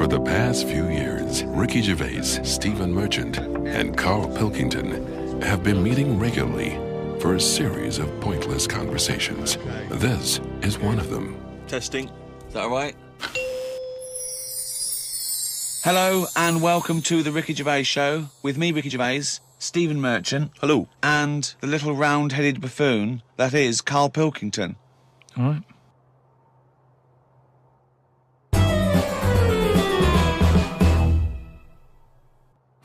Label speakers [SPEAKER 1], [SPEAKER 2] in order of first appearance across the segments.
[SPEAKER 1] For the past few years, Ricky Gervais, Stephen Merchant, and Carl Pilkington have been meeting regularly for a series of pointless conversations. This is one of them.
[SPEAKER 2] Testing. Is that all right?
[SPEAKER 3] Hello and welcome to the Ricky Gervais Show with me, Ricky Gervais, Stephen Merchant.
[SPEAKER 2] Hello.
[SPEAKER 3] And the little round-headed buffoon that is Carl Pilkington.
[SPEAKER 4] All right.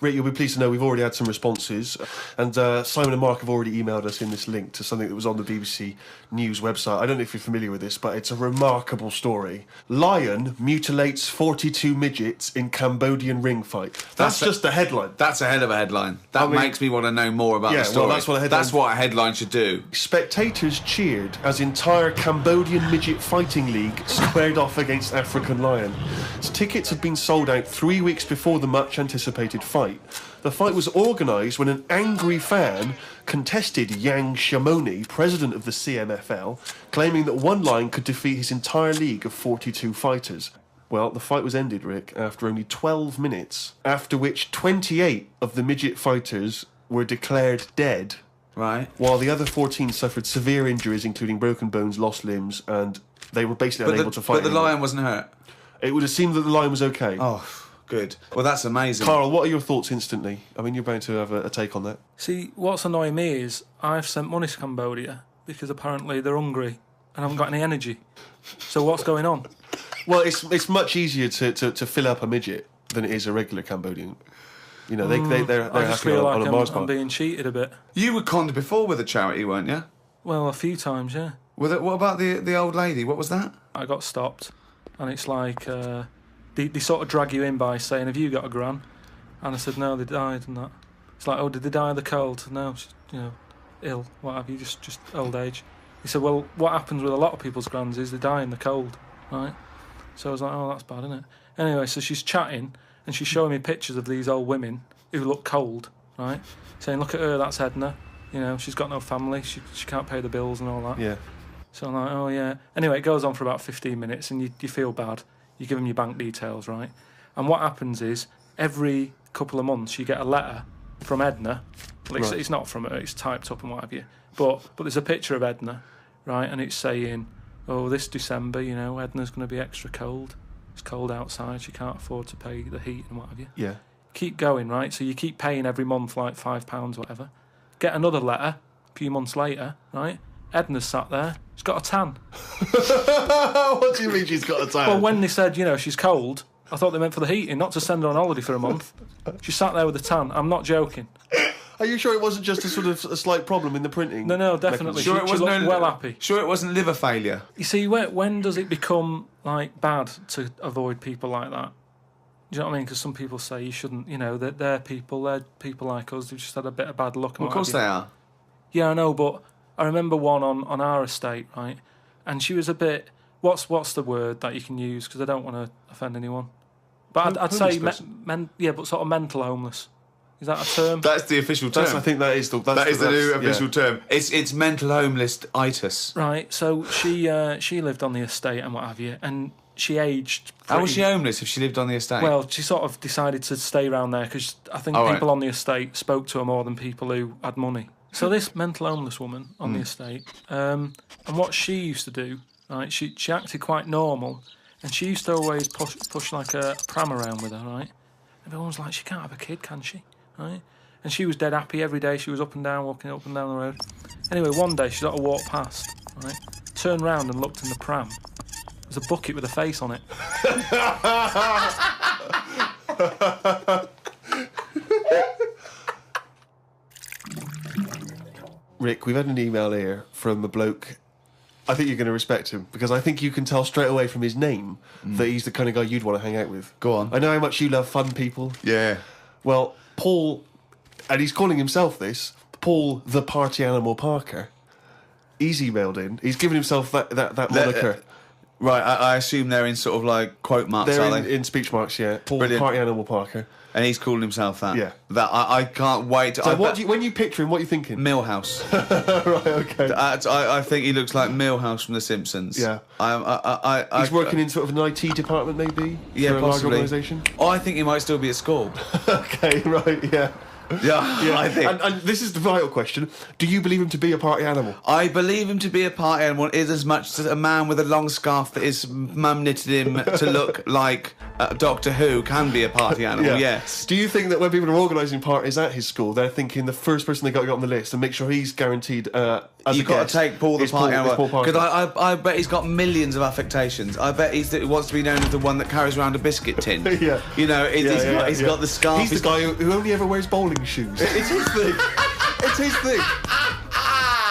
[SPEAKER 5] Rick, you'll be pleased to know we've already had some responses, and Simon and Mark have already emailed us in this link to something that was on the BBC News website. I don't know if you're familiar with this, but it's a remarkable story. Lion mutilates 42 midgets in Cambodian ring fight. That's just the headline.
[SPEAKER 3] That's a hell of a headline. That makes me want to know more about the story.
[SPEAKER 5] Well, that's what
[SPEAKER 3] a headline should do.
[SPEAKER 5] Spectators cheered as entire Cambodian midget fighting league squared off against African lion. Tickets had been sold out 3 weeks before the much-anticipated fight. The fight was organised when an angry fan contested Yang Shamoni, president of the CMFL, claiming that one lion could defeat his entire league of 42 fighters. Well, the fight was ended, Rick, after only 12 minutes, after which 28 of the midget fighters were declared dead.
[SPEAKER 3] Right.
[SPEAKER 5] While the other 14 suffered severe injuries, including broken bones, lost limbs, and they were basically unable to fight
[SPEAKER 3] But the
[SPEAKER 5] anymore.
[SPEAKER 3] lion wasn't hurt?
[SPEAKER 5] It would have seemed that the lion was okay.
[SPEAKER 3] Oh, good. Well, that's amazing.
[SPEAKER 5] Carl, what are your thoughts instantly? I mean, you're bound to have a take on that.
[SPEAKER 4] See, what's annoying me is I've sent money to Cambodia because apparently they're hungry and haven't got any energy. So what's going on?
[SPEAKER 5] Well, it's much easier to fill up a midget than it is a regular Cambodian. You know, they're
[SPEAKER 4] I just
[SPEAKER 5] happy
[SPEAKER 4] feel
[SPEAKER 5] on
[SPEAKER 4] like
[SPEAKER 5] a Mars
[SPEAKER 4] I'm
[SPEAKER 5] bar.
[SPEAKER 4] being cheated a bit.
[SPEAKER 3] You were conned before with a charity, weren't you?
[SPEAKER 4] Well, a few times, yeah.
[SPEAKER 3] What about the old lady? What was that?
[SPEAKER 4] I got stopped, and it's like they sort of drag you in by saying, "Have you got a gran?" And I said, "No, they died," and that. It's like, "Oh, did they die of the cold?" No, she's, ill. What have you? Just old age. He said, "Well, what happens with a lot of people's grans is they die in the cold, right?" So I was like, "Oh, that's bad, isn't it?" Anyway, so she's chatting and she's showing me pictures of these old women who look cold, right? Saying, "Look at her, that's Edna. She's got no family. She can't pay the bills and all that."
[SPEAKER 5] Yeah.
[SPEAKER 4] So I'm like, "Oh yeah." Anyway, it goes on for about 15 minutes, and you feel bad. You give them your bank details, right? And what happens is every couple of months you get a letter from Edna. Well, it's not from her; it's typed up and what have you. But there's a picture of Edna, right? And it's saying, "Oh, this December, Edna's going to be extra cold. It's cold outside. She can't afford to pay the heat and what have you."
[SPEAKER 5] Yeah.
[SPEAKER 4] Keep going, right? So you keep paying every month like £5, whatever. Get another letter a few months later, right? Edna's sat there. She's got a tan.
[SPEAKER 5] What do you mean she's got a tan?
[SPEAKER 4] Well, when they said, she's cold, I thought they meant for the heating, not to send her on holiday for a month. She sat there with a tan. I'm not joking.
[SPEAKER 5] Are you sure it wasn't just a sort of a slight problem in the printing?
[SPEAKER 4] No, definitely.
[SPEAKER 3] Sure,
[SPEAKER 4] she looked well happy.
[SPEAKER 3] Sure, it wasn't liver failure.
[SPEAKER 4] You see, when does it become bad to avoid people like that? Do you know what I mean? Because some people say you shouldn't. They're people like us. They've just had a bit of bad luck.
[SPEAKER 3] Well, of course they are.
[SPEAKER 4] Yeah, I know, but I remember one on our estate, right? And she was a bit. What's the word that you can use? Because I don't want to offend anyone. But I'd say but sort of mental homeless. Is that a term?
[SPEAKER 3] That's the official term.
[SPEAKER 5] I think that is the
[SPEAKER 3] new official term. It's mental homeless-itis.
[SPEAKER 4] Right. So she lived on the estate and what have you, and she aged.
[SPEAKER 3] How was she homeless if she lived on the estate?
[SPEAKER 4] Well, she sort of decided to stay around there because I think people on the estate spoke to her more than people who had money. So this mental homeless woman on the estate, and what she used to do, right? She acted quite normal, and she used to always push like a pram around with her, right? Everyone was like, "She can't have a kid, can she?" Right? And she was dead happy every day. She was up and down, walking up and down the road. Anyway, one day she sort of walked past, right? Turned round and looked in the pram. There's a bucket with a face on it.
[SPEAKER 5] Rick, we've had an email here from a bloke. I think you're going to respect him because I think you can tell straight away from his name that he's the kind of guy you'd want to hang out with.
[SPEAKER 3] Go on.
[SPEAKER 5] I know how much you love fun people.
[SPEAKER 3] Yeah.
[SPEAKER 5] Well, Paul, and he's calling himself this, Paul the Party Animal Parker. He's emailed in. He's given himself that moniker.
[SPEAKER 3] Right, I assume they're in sort of like quote marks,
[SPEAKER 5] They're
[SPEAKER 3] are they?
[SPEAKER 5] in speech marks, yeah.
[SPEAKER 3] Brilliant.
[SPEAKER 5] Party animal Parker.
[SPEAKER 3] And he's calling himself that?
[SPEAKER 5] Yeah.
[SPEAKER 3] That I can't wait.
[SPEAKER 5] So when you picture him, what are you thinking?
[SPEAKER 3] Millhouse.
[SPEAKER 5] Right, okay.
[SPEAKER 3] I think he looks like Millhouse from The Simpsons.
[SPEAKER 5] Yeah. He's working in sort of an IT department, maybe?
[SPEAKER 3] Yeah,
[SPEAKER 5] for a
[SPEAKER 3] possibly.
[SPEAKER 5] large organisation?
[SPEAKER 3] Oh, I think he might still be at school.
[SPEAKER 5] Okay, right, yeah.
[SPEAKER 3] Yeah, I think.
[SPEAKER 5] And this is the vital question. Do you believe him to be a party animal?
[SPEAKER 3] I believe him to be a party animal is as much as a man with a long scarf that his mum knitted him to look like Doctor Who can be a party animal, yes.
[SPEAKER 5] Do you think that when people are organising parties at his school, they're thinking the first person they got to get on the list and make sure he's guaranteed as
[SPEAKER 3] You've
[SPEAKER 5] a
[SPEAKER 3] got
[SPEAKER 5] guest
[SPEAKER 3] to take Paul the
[SPEAKER 5] is
[SPEAKER 3] party animal.
[SPEAKER 5] Parker.
[SPEAKER 3] Because I bet he's got millions of affectations. I bet he wants to be known as the one that carries around a biscuit tin.
[SPEAKER 5] Yeah.
[SPEAKER 3] You know, he's got the scarf.
[SPEAKER 5] He's the guy who only ever wears bowling shoes. It's his thing. It's his thing.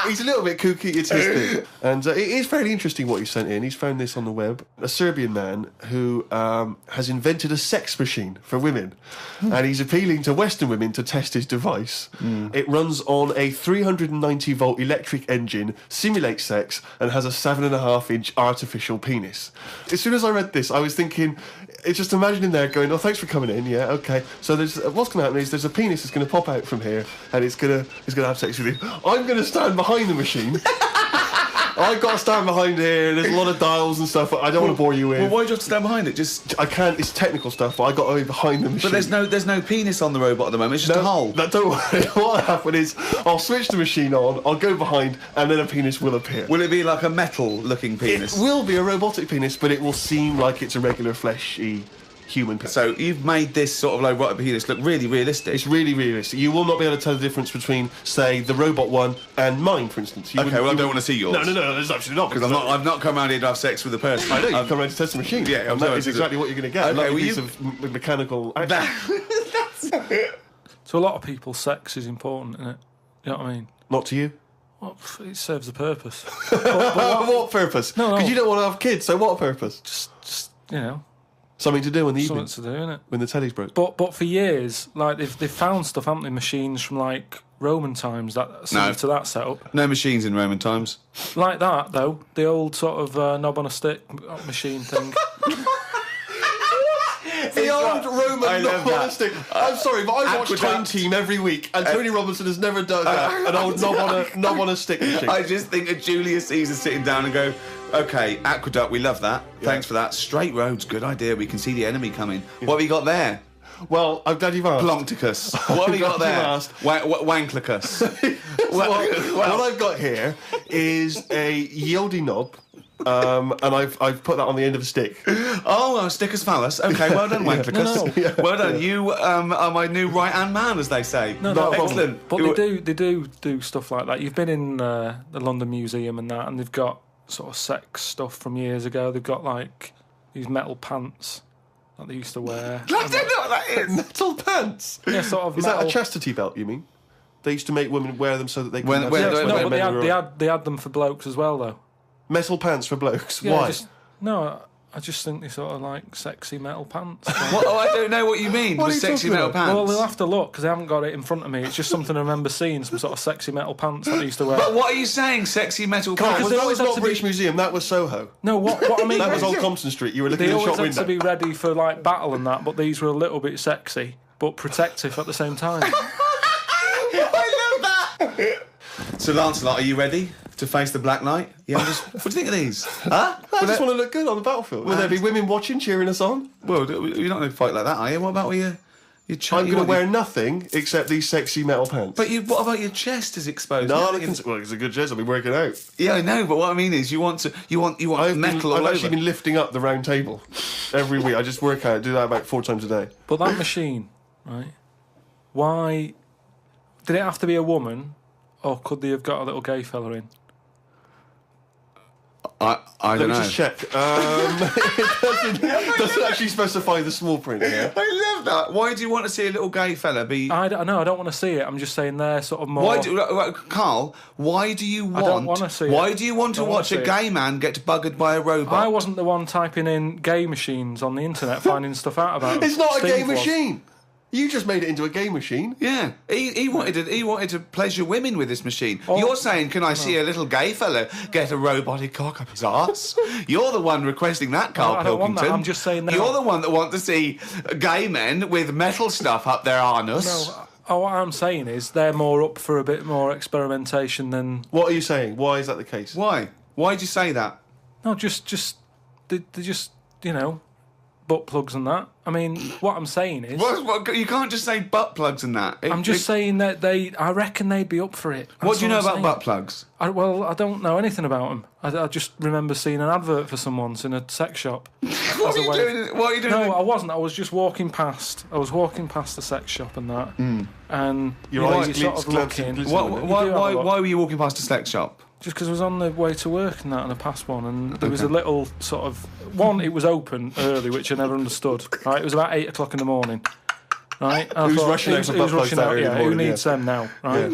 [SPEAKER 5] He's a little bit kooky, it's his thing. And it is fairly interesting what he sent in. He's found this on the web. A Serbian man who has invented a sex machine for women. And he's appealing to Western women to test his device. It runs on a 390-volt electric engine, simulates sex, and has a 7.5-inch artificial penis. As soon as I read this, I was thinking... It's just imagining there going, oh, thanks for coming in, yeah, okay. So what's going to happen is there's a penis that's going to pop out from here and it's going to have sex with you. I'm going to stand behind the machine. I've got to stand behind here. There's a lot of dials and stuff. I don't want to bore you with.
[SPEAKER 3] Well, why do you have to stand behind it?
[SPEAKER 5] I can't. It's technical stuff, but I got to be behind the machine.
[SPEAKER 3] But there's no penis on the robot at the moment. It's just a hole.
[SPEAKER 5] No, don't worry. What'll happen is I'll switch the machine on. I'll go behind, and then a penis will appear.
[SPEAKER 3] Will it be like a metal-looking penis?
[SPEAKER 5] It will be a robotic penis, but it will seem like it's a regular fleshy human penis.
[SPEAKER 3] So you've made this sort of like robotic penis look really realistic.
[SPEAKER 5] It's really realistic. You will not be able to tell the difference between, say, the robot one and mine, for instance.
[SPEAKER 3] Okay, well, I don't want to see yours.
[SPEAKER 5] No, there's absolutely not.
[SPEAKER 3] Because I've not come around here to have sex with a person.
[SPEAKER 5] I know, you've come around to test the machine.
[SPEAKER 3] Yeah,
[SPEAKER 5] and that is exactly what you're going to get.
[SPEAKER 3] Okay,
[SPEAKER 5] like a piece of mechanical action.
[SPEAKER 4] To a lot of people, sex is important, isn't it? You know what I mean?
[SPEAKER 5] Not to you?
[SPEAKER 4] Well, it serves a purpose.
[SPEAKER 5] but what purpose?
[SPEAKER 4] No.
[SPEAKER 5] Because you don't want to have kids, so what purpose?
[SPEAKER 4] Just you know...
[SPEAKER 5] Something to do in the
[SPEAKER 4] Something
[SPEAKER 5] evening.
[SPEAKER 4] to do, innit? When
[SPEAKER 5] the telly's broke.
[SPEAKER 4] But for years, like they've found stuff, haven't they? Machines from like Roman times that similar to that setup.
[SPEAKER 3] No machines in Roman times.
[SPEAKER 4] Like that though, the old sort of knob on a stick machine thing.
[SPEAKER 5] The old Roman knob on a stick. I'm sorry, but I watch Time Team every week, and Tony Robinson has never done that. An old knob on a stick machine.
[SPEAKER 3] I just think of Julius Caesar sitting down and go, okay, aqueduct, we love that. Thanks for that. Straight roads, good idea. We can see the enemy coming. What have you got there?
[SPEAKER 5] Well, I'm glad you've asked.
[SPEAKER 3] Ploncticus. What have you got there? Wanklicus.
[SPEAKER 5] What I've got here is a Yodi knob. And I've put that on the end of a stick.
[SPEAKER 3] Oh, sticker's phallus. Okay, well done, Wanklicus.
[SPEAKER 5] No.
[SPEAKER 3] Well done. You are my new right-hand man, as they say.
[SPEAKER 4] No,
[SPEAKER 3] excellent.
[SPEAKER 4] But they do stuff like that. You've been in the London Museum and that, and they've got sort of sex stuff from years ago. They've got like these metal pants that they used to wear.
[SPEAKER 3] I don't know what that is.
[SPEAKER 5] Metal pants?
[SPEAKER 4] Yeah, sort of.
[SPEAKER 5] Is
[SPEAKER 4] metal.
[SPEAKER 5] that a chastity belt, you mean? They used to make women wear them so that they could...
[SPEAKER 4] They had them for blokes as well, though.
[SPEAKER 5] Metal pants for blokes?
[SPEAKER 4] Yeah, why? I just think they sort of like sexy metal pants.
[SPEAKER 3] I don't know what you mean with sexy metal pants.
[SPEAKER 4] Well, they'll have to look because I haven't got it in front of me. It's just something I remember seeing, some sort of sexy metal pants that they used to wear.
[SPEAKER 3] But what are you saying, sexy metal pants?
[SPEAKER 5] Well, that was not British Museum, that was Soho.
[SPEAKER 4] No, what I mean...
[SPEAKER 5] That was Old Compton Street, you were looking at the shop window.
[SPEAKER 4] They always had to be ready for like battle and that, but these were a little bit sexy, but protective at the same time.
[SPEAKER 3] I love that! So, Lancelot, are you ready to face the Black Knight? Yeah, what do you think of these? Huh?
[SPEAKER 5] I just want to look good on the battlefield. Will there be women watching, cheering us on?
[SPEAKER 3] Well, you're not going to fight like that, are you? What about your
[SPEAKER 5] I'm going to wear nothing except these sexy metal pants.
[SPEAKER 3] But what about your chest is exposed?
[SPEAKER 5] No, it's a good chest. I've been working out.
[SPEAKER 3] Yeah, I know. But what I mean is, you want metal.
[SPEAKER 5] I've actually been lifting up the round table every week. I just work out, do that about 4 times a day.
[SPEAKER 4] But that machine, right? Why did it have to be a woman, or could they have got a little gay fella in?
[SPEAKER 3] I don't know.
[SPEAKER 5] Let me just check. It doesn't actually specify the small print here.
[SPEAKER 3] I love that. Why do you want to see a little gay fella be...
[SPEAKER 4] I don't want to see it. I'm just saying they're sort of more...
[SPEAKER 3] Carl, why do you want...
[SPEAKER 4] I don't want to see it.
[SPEAKER 3] Why do you want to watch a gay man get buggered by a robot?
[SPEAKER 4] I wasn't the one typing in gay machines on the internet finding stuff out about them.
[SPEAKER 5] It's not a gay machine. You just made it into a game machine.
[SPEAKER 3] Yeah, he wanted to pleasure women with this machine. You're saying, can I see a little gay fellow get a robotic cock up his arse? You're the one requesting that, Carl
[SPEAKER 4] I don't want
[SPEAKER 3] Pilkington.
[SPEAKER 4] that. I'm just saying that.
[SPEAKER 3] You're the one that wants to see gay men with metal stuff up their anus.
[SPEAKER 4] No, what I'm saying is they're more up for a bit more experimentation than...
[SPEAKER 5] What are you saying? Why is that the case?
[SPEAKER 3] Why? Why'd you say that?
[SPEAKER 4] No, they're just, butt plugs and that. I mean, what I'm saying is...
[SPEAKER 3] What, you can't just say butt plugs and that.
[SPEAKER 4] I'm just saying that I reckon they'd be up for it.
[SPEAKER 3] What do you know about butt plugs?
[SPEAKER 4] I don't know anything about them. I just remember seeing an advert for some once in a sex shop.
[SPEAKER 3] What are you doing?
[SPEAKER 4] No, I wasn't. I was just walking past. I was walking past the sex shop and that. And
[SPEAKER 5] Your eyes
[SPEAKER 4] sort of looking.
[SPEAKER 3] Why were you walking past a sex shop?
[SPEAKER 4] Just because I was on the way to work and that, and I passed one, and there was a little sort of... One, it was open early, which I never understood. Right, it was about 8 o'clock in the morning. Right, and
[SPEAKER 5] Who's rushing out for butt plugs that early in the
[SPEAKER 4] who
[SPEAKER 5] morning,
[SPEAKER 4] needs them now? Right,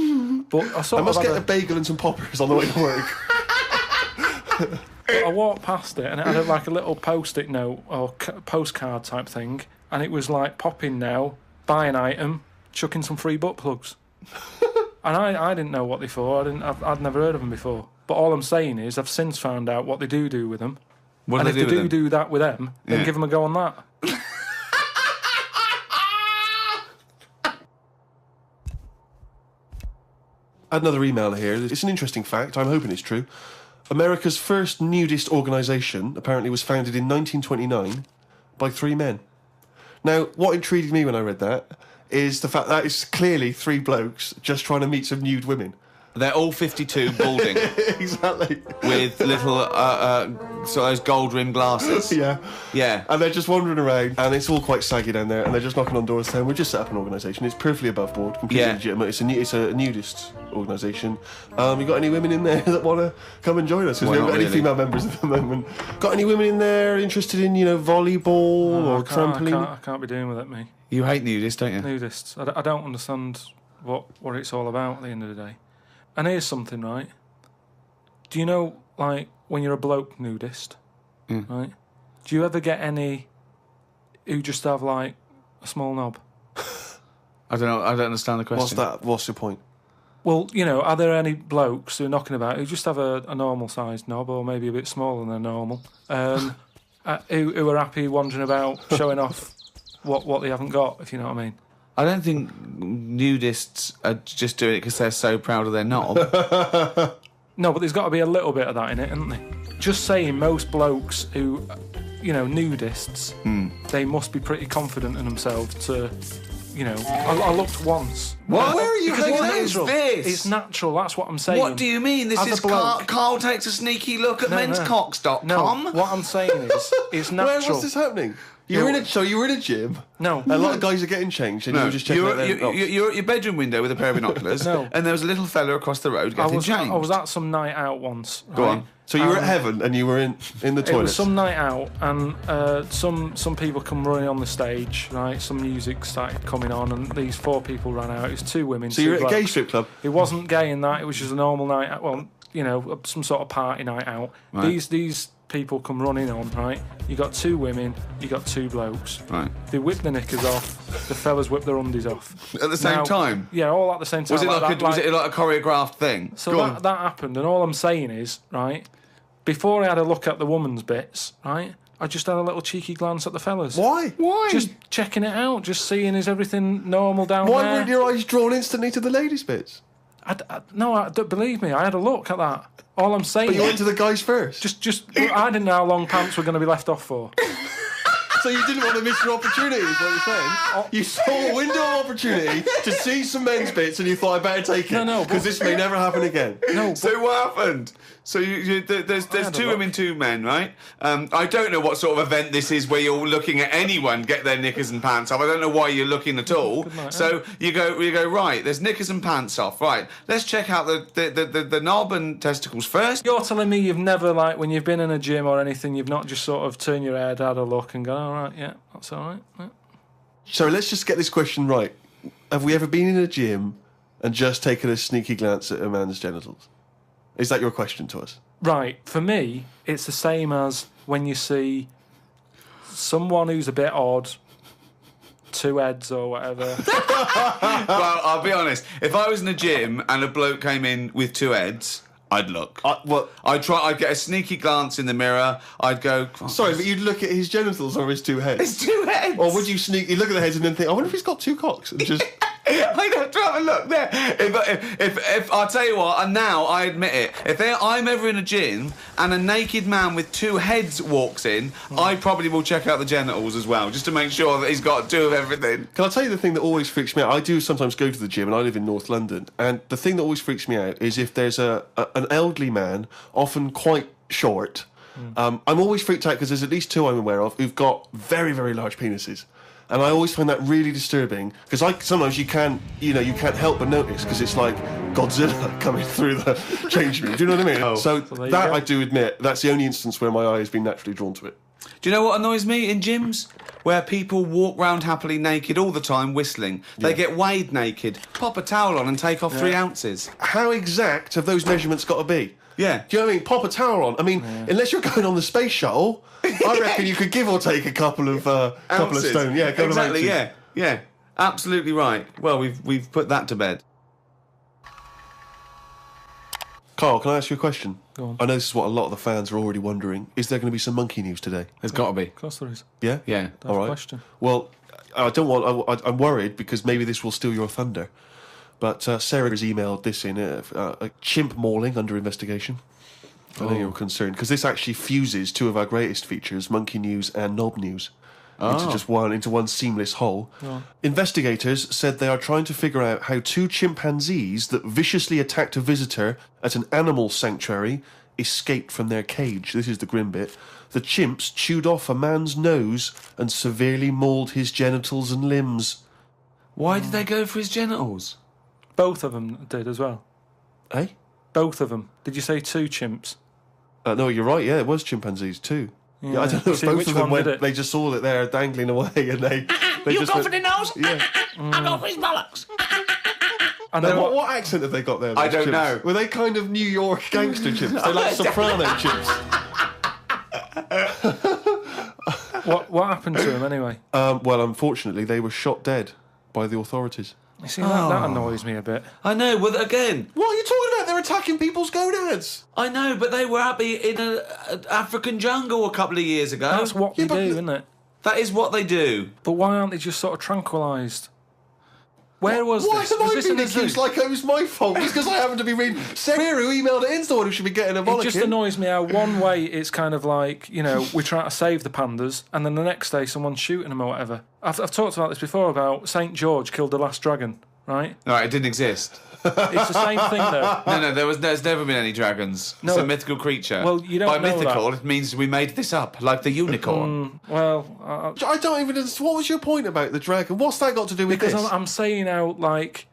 [SPEAKER 4] but I
[SPEAKER 5] must get a bagel and some poppers on the way to work.
[SPEAKER 4] But I walked past it, and it had like a little post-it note or postcard type thing, and it was like, pop in now, buy an item, chuck in some free butt plugs. And I didn't know what they for. I'd never heard of them before. But all I'm saying is I've since found out what they do with them.
[SPEAKER 3] What
[SPEAKER 4] and
[SPEAKER 3] do
[SPEAKER 4] if
[SPEAKER 3] they
[SPEAKER 4] they do that with them, then give them a go on that.
[SPEAKER 5] Another email here. It's an interesting fact. I'm hoping it's true. America's first nudist organisation apparently was founded in 1929 by 3 men. Now, what intrigued me when I read that is the fact that it's clearly 3 blokes just trying to meet some nude women.
[SPEAKER 3] They're all 52 balding.
[SPEAKER 5] Exactly.
[SPEAKER 3] With little, sort of those gold-rimmed glasses.
[SPEAKER 5] Yeah.
[SPEAKER 3] Yeah.
[SPEAKER 5] And they're just wandering around, and it's all quite saggy down there, and they're just knocking on doors saying, we've just set up an organisation, it's perfectly above board, completely legitimate, it's a nudist organisation. You got any women in there that want to come and join us? Because we haven't got any female members at the moment. Got any women in there interested in, volleyball or trampoline?
[SPEAKER 4] I can't be doing with it, me.
[SPEAKER 3] You hate nudists, don't you?
[SPEAKER 4] Nudists. I don't understand what it's all about at the end of the day. And here's something, right? Do you know, like, when you're a bloke nudist, right? Do you ever get any who just have, like, a small knob?
[SPEAKER 3] I don't know. I don't understand the question.
[SPEAKER 5] What's that? What's your point?
[SPEAKER 4] Well, are there any blokes who are knocking about who just have a normal-sized knob, or maybe a bit smaller than normal, who are happy wandering about showing off what they haven't got, if you know what I mean?
[SPEAKER 3] I don't think nudists are just doing it because they're so proud of their knob.
[SPEAKER 4] No, but there's got to be a little bit of that in it, isn't there? Just saying, most blokes who, nudists, they must be pretty confident in themselves to, I looked once.
[SPEAKER 3] What?
[SPEAKER 4] Where are you? Because
[SPEAKER 3] What is this?
[SPEAKER 4] It's natural, that's what I'm saying.
[SPEAKER 3] What do you mean? This is Carl takes a sneaky look at menscocks.com.
[SPEAKER 4] No, what I'm saying is, it's natural.
[SPEAKER 5] What's this happening? You were in a gym.
[SPEAKER 4] No.
[SPEAKER 5] A lot of guys are getting changed, and you were just checking out their knobs.
[SPEAKER 3] You're at your bedroom window with a pair of binoculars, and there was a little fella across the road getting changed.
[SPEAKER 4] I was at some night out once. Right?
[SPEAKER 5] Go on. So you were at heaven, and you were in the toilet.
[SPEAKER 4] It was some night out, and some people come running on the stage. Right, some music started coming on, and these 4 people ran out. It was 2 women.
[SPEAKER 5] So
[SPEAKER 4] 2
[SPEAKER 5] you were at a
[SPEAKER 4] blokes.
[SPEAKER 5] gay strip club.
[SPEAKER 4] It wasn't gay in that. It was just a normal night out. Well, some sort of party night out.
[SPEAKER 3] Right.
[SPEAKER 4] These people come running on, right? You got 2 women, you got 2 blokes.
[SPEAKER 3] Right.
[SPEAKER 4] They whip their knickers off, the fellas whip their undies off.
[SPEAKER 3] At the same time?
[SPEAKER 4] Yeah, all at the same time.
[SPEAKER 3] Was it like a choreographed thing?
[SPEAKER 4] So that happened, and all I'm saying is, right, before I had a look at the woman's bits, right, I just had a little cheeky glance at the fellas.
[SPEAKER 5] Why?
[SPEAKER 4] Just checking it out, just seeing is everything normal down there.
[SPEAKER 5] Why weren't your eyes drawn instantly to the ladies' bits?
[SPEAKER 4] No, don't believe me. I had a look at that. All I'm saying.
[SPEAKER 5] But you went to the guys first.
[SPEAKER 4] I didn't know how long pants were going to be left off for.
[SPEAKER 5] So you didn't want to miss your opportunity, is what you're saying? You saw a window of opportunity to see some men's bits, and you thought, I better take it.
[SPEAKER 4] No,
[SPEAKER 5] because this may never happen again.
[SPEAKER 4] No.
[SPEAKER 3] So what happened? So there's 2 women, 2 men, right? I don't know what sort of event this is where you're looking at anyone get their knickers and pants off. I don't know why you're looking at all. So you go right. There's knickers and pants off. Right. Let's check out the knob and testicles first.
[SPEAKER 4] You're telling me you've never, like, when you've been in a gym or anything, you've not just sort of turned your head, had a look, and gone, all right, yeah, that's all right. Yeah.
[SPEAKER 5] So let's just get this question right. Have we ever been in a gym and just taken a sneaky glance at a man's genitals? Is that your question to us?
[SPEAKER 4] Right. For me, it's the same as when you see someone who's a bit odd 2 heads or whatever.
[SPEAKER 3] Well, I'll be honest. If I was in a gym and a bloke came in with 2 heads, I'd look. I'd get a sneaky glance in the mirror. I'd go...
[SPEAKER 5] Sorry, but you'd look at his genitals or his 2 heads?
[SPEAKER 3] His 2 heads!
[SPEAKER 5] Or would you sneaky look at the heads and then think, I wonder if he's got 2 cocks? And just...
[SPEAKER 3] I'd have to have a look there. If I'll tell you what, and now I admit it, if I'm ever in a gym and a naked man with 2 heads walks in, I probably will check out the genitals as well, just to make sure that he's got 2 of everything.
[SPEAKER 5] Can I tell you the thing that always freaks me out? I do sometimes go to the gym, and I live in North London, and the thing that always freaks me out is if there's an elderly man, often quite short. I'm always freaked out because there's at least 2 I'm aware of who've got very, very large penises. And I always find that really disturbing because sometimes you can't help but notice because it's like Godzilla coming through the change room. Do you know what I mean?
[SPEAKER 3] Oh.
[SPEAKER 5] So that I do admit, that's the only instance where my eye has been naturally drawn to it.
[SPEAKER 3] Do you know what annoys me in gyms? Where people walk round happily naked all the time whistling. They get weighed naked, pop a towel on and take off 3 ounces.
[SPEAKER 5] How exact have those measurements got to be?
[SPEAKER 3] Yeah.
[SPEAKER 5] Do you know what I mean? Pop a towel on. I mean, unless you're going on the space shuttle, I reckon you could give or take a couple of stone. Yeah,
[SPEAKER 3] exactly. Yeah. Absolutely right. Well, we've put that to bed.
[SPEAKER 5] Carl, can I ask you a question?
[SPEAKER 4] Go on.
[SPEAKER 5] I know this is what a lot of the fans are already wondering. Is there going to be some monkey news today?
[SPEAKER 3] There's got to be.
[SPEAKER 4] Of course there is.
[SPEAKER 5] Yeah?
[SPEAKER 3] Yeah.
[SPEAKER 5] All right.
[SPEAKER 4] Question.
[SPEAKER 5] Well, I'm worried because maybe this will steal your thunder. But Sarah has emailed this in, a chimp mauling under investigation. I know you're concerned, because this actually fuses 2 of our greatest features, Monkey News and Knob News, into one seamless whole. Oh. Investigators said they are trying to figure out how 2 chimpanzees that viciously attacked a visitor at an animal sanctuary escaped from their cage. This is the grim bit. The chimps chewed off a man's nose and severely mauled his genitals and limbs.
[SPEAKER 3] Why did they go for his genitals?
[SPEAKER 4] Both of them did as well.
[SPEAKER 5] Eh?
[SPEAKER 4] Both of them. Did you say 2 chimps?
[SPEAKER 5] No, you're right. Yeah, it was chimpanzees too.
[SPEAKER 4] Yeah,
[SPEAKER 5] I don't know if
[SPEAKER 4] see,
[SPEAKER 5] both of them
[SPEAKER 4] went.
[SPEAKER 5] They just saw it there dangling away, and they
[SPEAKER 2] You
[SPEAKER 5] just
[SPEAKER 2] go
[SPEAKER 5] went,
[SPEAKER 2] for the nose?
[SPEAKER 5] Yeah.
[SPEAKER 2] I go for his bollocks.
[SPEAKER 4] And
[SPEAKER 5] Now, what accent have they got there?
[SPEAKER 3] I
[SPEAKER 5] those
[SPEAKER 3] don't
[SPEAKER 5] chimps?
[SPEAKER 3] know.
[SPEAKER 5] Were they kind of New York gangster chimps? They're like soprano chimps.
[SPEAKER 4] What happened to him anyway?
[SPEAKER 5] Well, unfortunately, they were shot dead by the authorities.
[SPEAKER 4] You see, that annoys me a bit.
[SPEAKER 3] I know, well, again...
[SPEAKER 5] What are you talking about? They're attacking people's gonads.
[SPEAKER 3] I know, but they were happy in an African jungle a couple of years ago.
[SPEAKER 4] That's what they do, isn't it?
[SPEAKER 3] That is what they do.
[SPEAKER 4] But why aren't they just sort of tranquilised? Where was
[SPEAKER 5] Why
[SPEAKER 4] this?
[SPEAKER 5] have
[SPEAKER 4] Was
[SPEAKER 5] I
[SPEAKER 4] this
[SPEAKER 5] been
[SPEAKER 4] in the zoo?
[SPEAKER 5] accused like it was my fault? Just because I happen to be reading... Sarah, who emailed it in, the one who should be getting a
[SPEAKER 4] It
[SPEAKER 5] bollocking.
[SPEAKER 4] just annoys me how one way it's kind of like, we're trying to save the pandas, and then the next day someone's shooting them or whatever. I've talked about this before, about St. George killed the last dragon, right?
[SPEAKER 3] No, it didn't exist.
[SPEAKER 4] It's the same thing, though.
[SPEAKER 3] No, there's never been any dragons.
[SPEAKER 4] No.
[SPEAKER 3] It's a mythical creature.
[SPEAKER 4] Well, you don't
[SPEAKER 3] By
[SPEAKER 4] know
[SPEAKER 3] mythical,
[SPEAKER 4] that.
[SPEAKER 3] it means we made this up, like the unicorn.
[SPEAKER 5] I don't even... What was your point about the dragon? What's that got to do with
[SPEAKER 4] Because
[SPEAKER 5] this?
[SPEAKER 4] I'm saying out, like,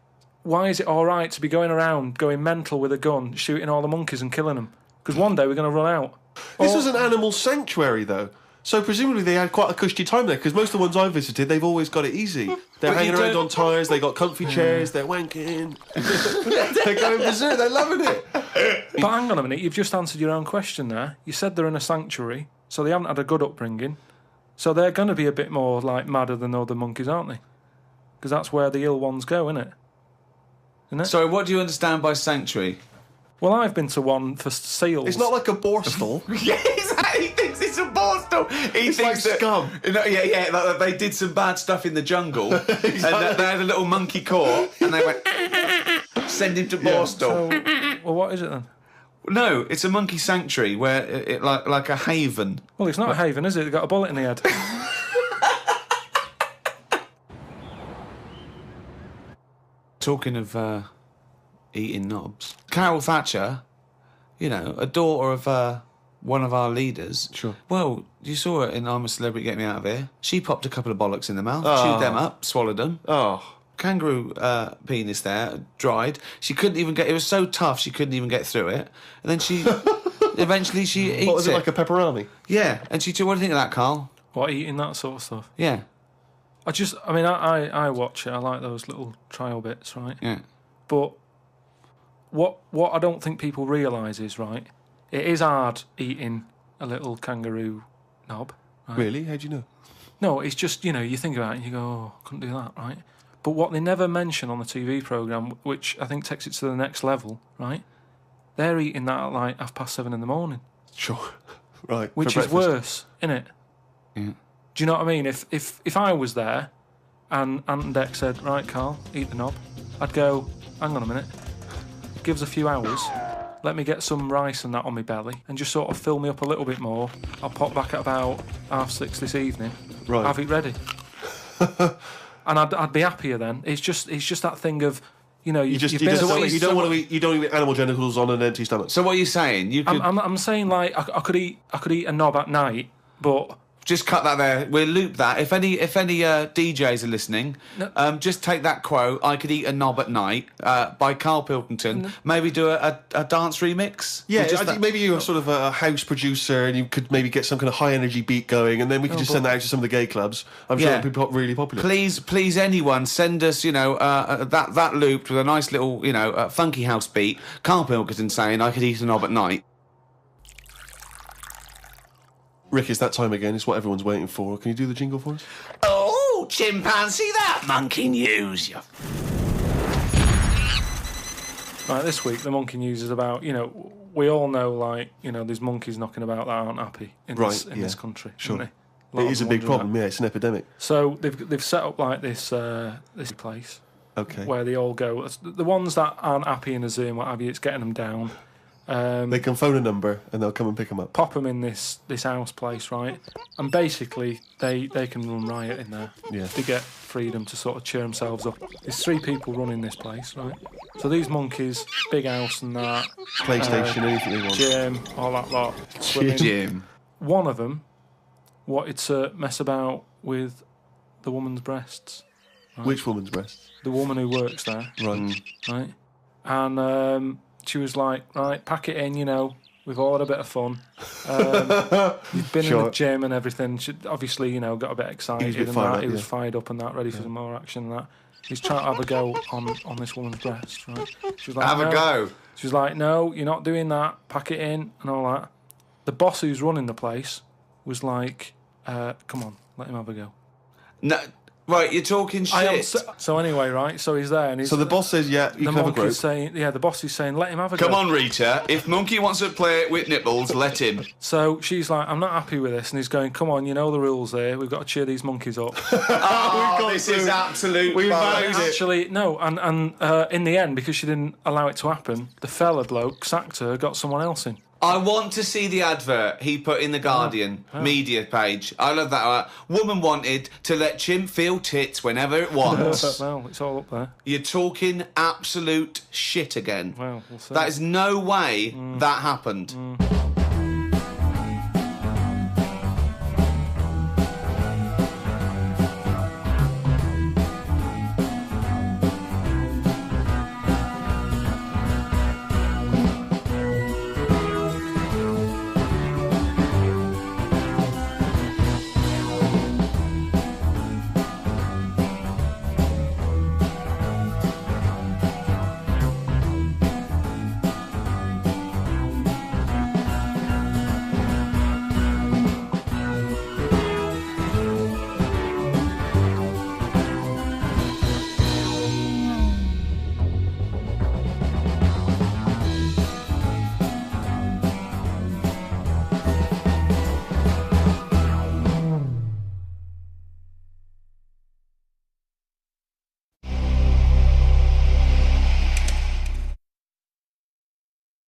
[SPEAKER 4] why is it all right to be going around, going mental with a gun, shooting all the monkeys and killing them? Because one day we're going to run out.
[SPEAKER 5] This was an animal sanctuary, though. So presumably they had quite a cushy time there, because most of the ones I've visited, they've always got it easy. They're hanging around on tyres, they got comfy chairs, they're wanking. They're going berserk, they're loving it.
[SPEAKER 4] But hang on a minute, you've just answered your own question there. You said they're in a sanctuary, so they haven't had a good upbringing. So they're going to be a bit more, like, madder than other monkeys, aren't they? Because that's where the ill ones go, isn't it?
[SPEAKER 3] Sorry, what do you understand by sanctuary?
[SPEAKER 4] Well, I've been to one for seals.
[SPEAKER 5] It's not like a borstal.
[SPEAKER 3] Yeah, exactly. He thinks it's a borstal.
[SPEAKER 5] It's like scum.
[SPEAKER 3] That they did some bad stuff in the jungle, and they had a little monkey court, and they went send him to borstal.
[SPEAKER 4] Well, what is it then?
[SPEAKER 3] No, it's a monkey sanctuary where it like a haven.
[SPEAKER 4] Well, it's not a haven, is it? They've got a bullet in the head.
[SPEAKER 3] Talking of eating knobs, Carol Thatcher, a daughter of one of our leaders.
[SPEAKER 5] Sure.
[SPEAKER 3] Well, you saw it in I'm a Celebrity, Get Me Out of Here. She popped a couple of bollocks in the mouth, chewed them up, swallowed them.
[SPEAKER 5] Oh.
[SPEAKER 3] Kangaroo penis there, dried. She couldn't even get... It was so tough, she couldn't even get through it. And then she... eventually she eats it.
[SPEAKER 5] What was it, like a pepperoni?
[SPEAKER 3] Yeah. And she... What do you think of that, Carl?
[SPEAKER 4] What, eating that sort of stuff?
[SPEAKER 3] Yeah.
[SPEAKER 4] I watch it. I like those little trial bits, right?
[SPEAKER 3] Yeah.
[SPEAKER 4] But what I don't think people realise is, right, it is hard eating a little kangaroo knob. Right?
[SPEAKER 5] Really? How do you know?
[SPEAKER 4] No, it's just, you think about it and you go, oh, I couldn't do that, right? But what they never mention on the TV programme, which I think takes it to the next level, right? They're eating that at like 7:30 in the morning.
[SPEAKER 5] Sure. Right.
[SPEAKER 4] Which is worse, innit?
[SPEAKER 3] Yeah.
[SPEAKER 4] Do you know what I mean? If I was there and Ant and Dec said, right, Carl, eat the knob, I'd go, hang on a minute, give us a few hours, let me get some rice and that on my belly and just sort of fill me up a little bit more. I'll pop back at about 6:30 this evening,
[SPEAKER 5] right.
[SPEAKER 4] have it ready. And I'd be happier then. It's just that thing of, you don't want to eat
[SPEAKER 5] animal genitals on an empty stomach.
[SPEAKER 3] So what are you saying? You could...
[SPEAKER 4] I'm saying like I could eat a knob at night, but
[SPEAKER 3] just cut that there. We'll loop that. If any DJs are listening, just take that quote. I could eat a knob at night by Carl Pilkington. Maybe do a dance remix.
[SPEAKER 5] Yeah, I think maybe you're sort of a house producer, and you could maybe get some kind of high energy beat going, and then we could just send that out to some of the gay clubs. I'm sure it'd be really popular.
[SPEAKER 3] Please, anyone send us, that looped with a nice little, funky house beat. Carl Pilkington saying I could eat a knob at night.
[SPEAKER 5] Rick, it's that time again. It's what everyone's waiting for. Can you do the jingle for us?
[SPEAKER 2] Oh, chimpanzee, that monkey news.
[SPEAKER 4] Right, this week the monkey news is about, we all know, like, there's monkeys knocking about that aren't happy in this country.
[SPEAKER 5] Sure. It is a big problem, it's an epidemic.
[SPEAKER 4] So they've set up like this place.
[SPEAKER 5] Okay.
[SPEAKER 4] Where they all go. The ones that aren't happy in a zoo and what have you, it's getting them down.
[SPEAKER 5] They can phone a number and they'll come and pick them up.
[SPEAKER 4] Pop them in this house place, right? And basically, they can run riot in there.
[SPEAKER 5] Yeah.
[SPEAKER 4] They get freedom to sort of cheer themselves up. There's 3 people running this place, right? So these monkeys, big house and that.
[SPEAKER 5] PlayStation, anything they want.
[SPEAKER 4] Gym, all that lot.
[SPEAKER 3] Gym.
[SPEAKER 4] One of them wanted to mess about with the woman's breasts. Right?
[SPEAKER 5] Which woman's breasts?
[SPEAKER 4] The woman who works there.
[SPEAKER 5] Right.
[SPEAKER 4] Right? And she was like, right, pack it in, we've all had a bit of fun. You've been in the gym and everything. She obviously, got a bit excited and that. He was fired up and that, ready for some more action and that. He's trying to have a go on this woman's breast, right? She was like,
[SPEAKER 3] a go.
[SPEAKER 4] She was like, no, you're not doing that. Pack it in and all that. The boss who's running the place was like, come on, let him have a go.
[SPEAKER 3] No. Right, you're talking shit.
[SPEAKER 4] So anyway, right, so he's there and he's...
[SPEAKER 5] So the boss says, yeah, you can have a group.
[SPEAKER 4] The boss is saying, let him have a go.
[SPEAKER 3] Come on, Rita, if Monkey wants to play with nipples, let him.
[SPEAKER 4] So she's like, I'm not happy with this, and he's going, come on, you know the rules here, we've got to cheer these monkeys up.
[SPEAKER 3] This is absolute
[SPEAKER 5] We've
[SPEAKER 3] bollocks.
[SPEAKER 4] Actually, no, and in the end, because she didn't allow it to happen, the fella bloke sacked her, got someone else in.
[SPEAKER 3] I want to see the advert he put in the Guardian media page. I love that. Woman wanted to let chimp feel tits whenever it wants.
[SPEAKER 4] Well, it's all up there.
[SPEAKER 3] You're talking absolute shit again.
[SPEAKER 4] Well, we'll see.
[SPEAKER 3] That is no way that happened.